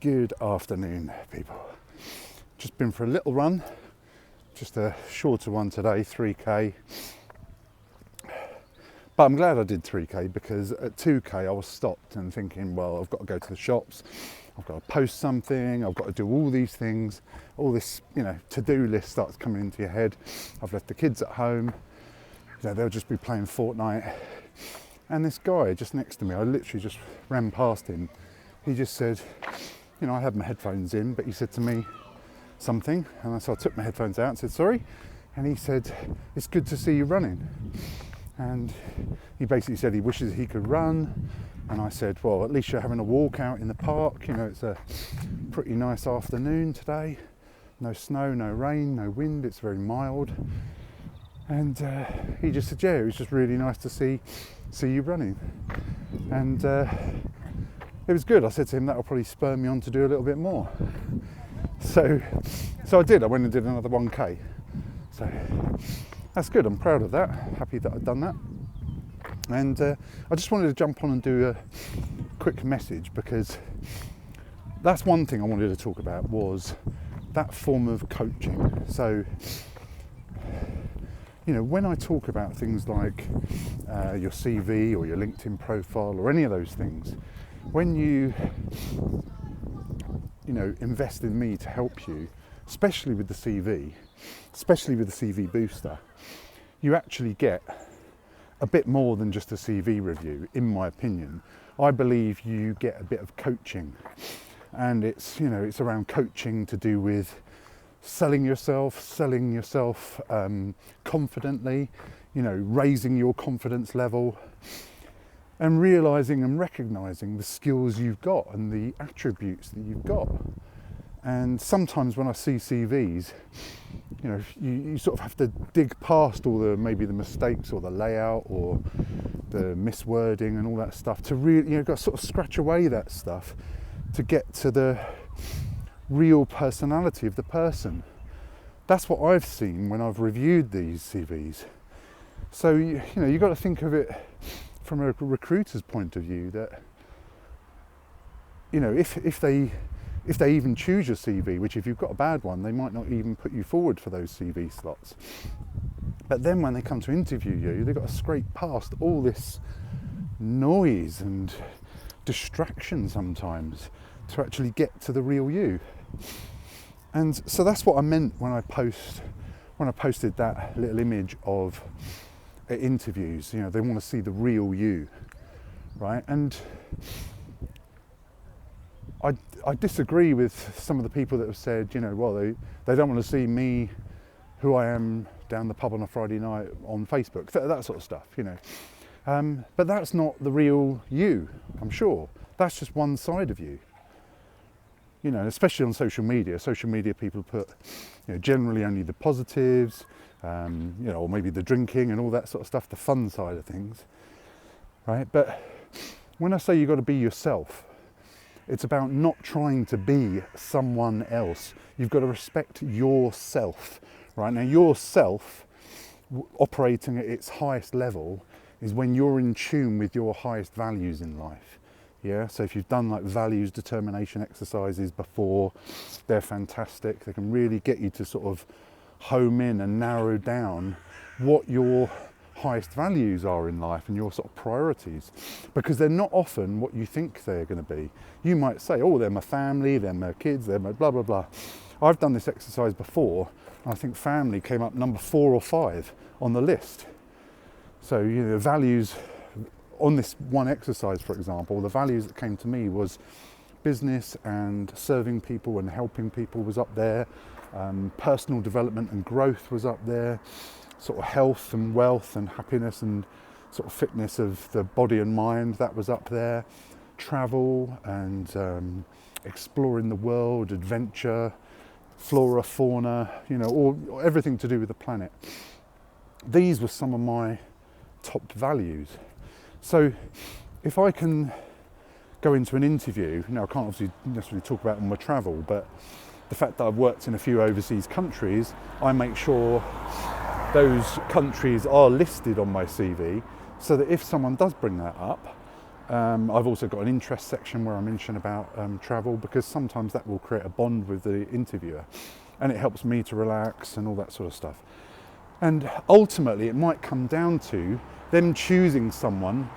Good afternoon, people. Just been for a little run, just a shorter one today, 3k. But I'm glad I did 3k because at 2k I was stopped and thinking, well, I've got to go to the shops, I've got to post something, I've got to do all these things, all this, to-do list starts coming into your head. I've left the kids at home, they'll just be playing Fortnite. And this guy just next to me, I literally just ran past him. He just said, I had my headphones in, but he said to me something, and so I took my headphones out and said, sorry. And he said, it's good to see you running. And he basically said he wishes he could run. And I said, well, at least you're having a walk out in the park. It's a pretty nice afternoon today. No snow, no rain, no wind. It's very mild. And he just said, yeah, it was just really nice to see you running. And it was good. I said to him, that'll probably spur me on to do a little bit more. So I did. I went and did another 1k. So that's good. I'm proud of that. Happy that I've done that. And I just wanted to jump on and do a quick message, because that's one thing I wanted to talk about, was that form of coaching. So, when I talk about things like your CV or your LinkedIn profile or any of those things, when you invest in me to help you, especially with the CV booster, you actually get a bit more than just a CV review, in my opinion. I believe you get a bit of coaching, and it's around coaching to do with selling yourself confidently, raising your confidence level, and realising and recognising the skills you've got and the attributes that you've got. And sometimes when I see CVs, you sort of have to dig past all the mistakes or the layout or the miswording and all that stuff to really, got to sort of scratch away that stuff to get to the real personality of the person. That's what I've seen when I've reviewed these CVs. So, you've got to think of it from a recruiter's point of view, that, if they even choose your CV, which if you've got a bad one, they might not even put you forward for those CV slots. But then when they come to interview you, they've got to scrape past all this noise and distraction sometimes to actually get to the real you. And so that's what I meant when I posted that little image of interviews. They want to see the real you, right? And I disagree with some of the people that have said, they don't want to see me, who I am, down the pub on a Friday night on Facebook, that sort of stuff, But that's not the real you, I'm sure. That's just one side of you. Especially on social media. Social media people put, generally only the positives, or maybe the drinking and all that sort of stuff, the fun side of things, right? But when I say you've got to be yourself, it's about not trying to be someone else. You've got to respect yourself, right? Now, yourself operating at its highest level is when you're in tune with your highest values in life. Yeah, so if you've done like values determination exercises before, they're fantastic. They can really get you to sort of home in and narrow down what your highest values are in life and your sort of priorities, because they're not often what you think they're going to be. You might say, oh, they're my family, they're my kids, they're my blah, blah, blah. I've done this exercise before, and I think family came up number 4 or 5 on the list. So, values on this one exercise, for example, the values that came to me was business and serving people and helping people was up there. Personal development and growth was up there. Sort of health and wealth and happiness and sort of fitness of the body and mind, that was up there. Travel and exploring the world, adventure, flora, fauna, all everything to do with the planet. These were some of my top values. So if I can go into an interview, I can't obviously necessarily talk about my travel, but the fact that I've worked in a few overseas countries, I make sure those countries are listed on my CV, so that if someone does bring that up, I've also got an interest section where I mention about travel, because sometimes that will create a bond with the interviewer and it helps me to relax and all that sort of stuff. And ultimately it might come down to them choosing someone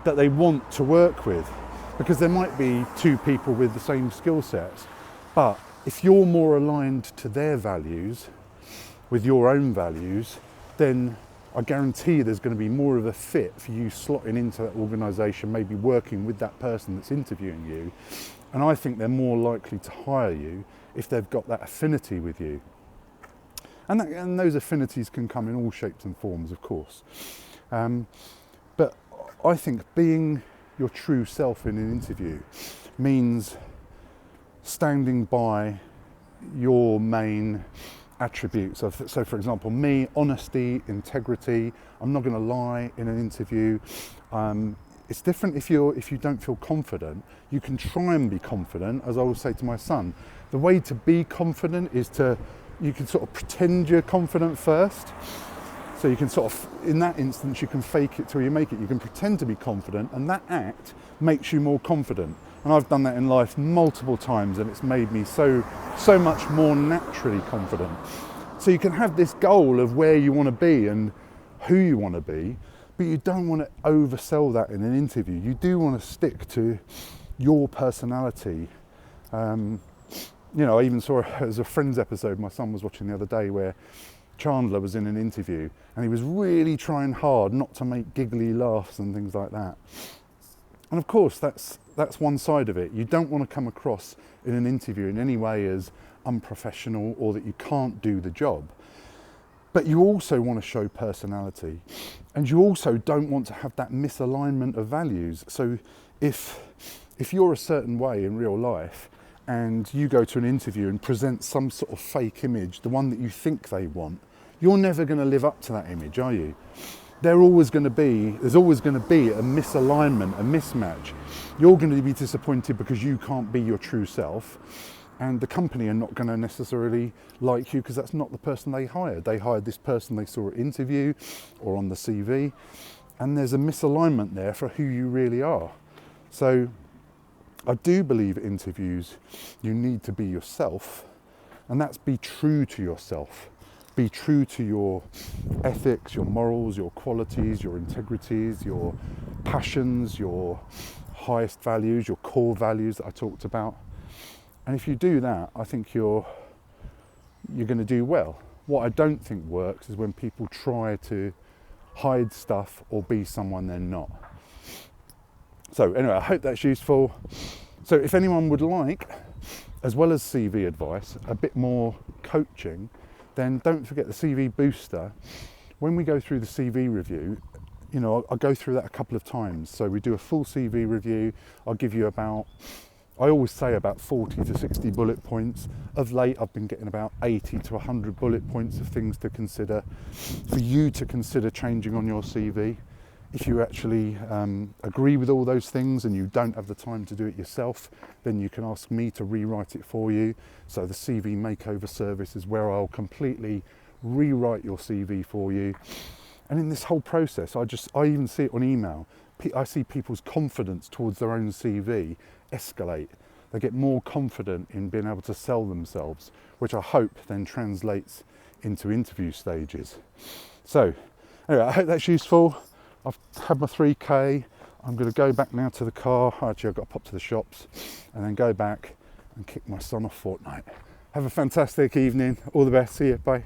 that they want to work with, because there might be two people with the same skill sets, but if you're more aligned to their values with your own values, then I guarantee there's going to be more of a fit for you slotting into that organisation, maybe working with that person that's interviewing you. And I think they're more likely to hire you if they've got that affinity with you. And those affinities can come in all shapes and forms, of course. But I think being your true self in an interview means standing by your main attributes. So for example, me, honesty, integrity. I'm not going to lie in an interview. It's different if you don't feel confident. You can try and be confident, as I always say to my son. The way to be confident is you can sort of pretend you're confident first. So you can sort of, in that instance, you can fake it till you make it. You can pretend to be confident, and that act makes you more confident. And I've done that in life multiple times, and it's made me so much more naturally confident. So you can have this goal of where you want to be and who you want to be, but you don't want to oversell that in an interview. You do want to stick to your personality. I even saw as a Friends episode my son was watching the other day where Chandler was in an interview and he was really trying hard not to make giggly laughs and things like that. And of course, that's one side of it. You don't want to come across in an interview in any way as unprofessional or that you can't do the job. But you also want to show personality, and you also don't want to have that misalignment of values. So if you're a certain way in real life and you go to an interview and present some sort of fake image, the one that you think they want, you're never going to live up to that image, are you? There's always going to be a misalignment, a mismatch. You're going to be disappointed because you can't be your true self, and the company are not going to necessarily like you because that's not the person they hired. They hired this person they saw at interview or on the CV, and there's a misalignment there for who you really are. So I do believe at interviews you need to be yourself, and that's be true to yourself. Be true to your ethics, your morals, your qualities, your integrities, your passions, your highest values, your core values that I talked about. And if you do that, I think you're going to do well. What I don't think works is when people try to hide stuff or be someone they're not. So anyway, I hope that's useful. So if anyone would like, as well as CV advice, a bit more coaching, then don't forget the CV booster. When we go through the CV review, I'll go through that a couple of times. So we do a full CV review. I'll give you I always say about 40 to 60 bullet points. Of late, I've been getting about 80 to 100 bullet points of things to consider, for you to consider changing on your CV. If you actually agree with all those things and you don't have the time to do it yourself, then you can ask me to rewrite it for you. So the CV makeover service is where I'll completely rewrite your CV for you. And in this whole process, I even see it on email. I see people's confidence towards their own CV escalate. They get more confident in being able to sell themselves, which I hope then translates into interview stages. So anyway, I hope that's useful. I've had my 3K. I'm going to go back now to the car. Actually, I've got to pop to the shops and then go back and kick my son off Fortnite. Have a fantastic evening. All the best. See you. Bye.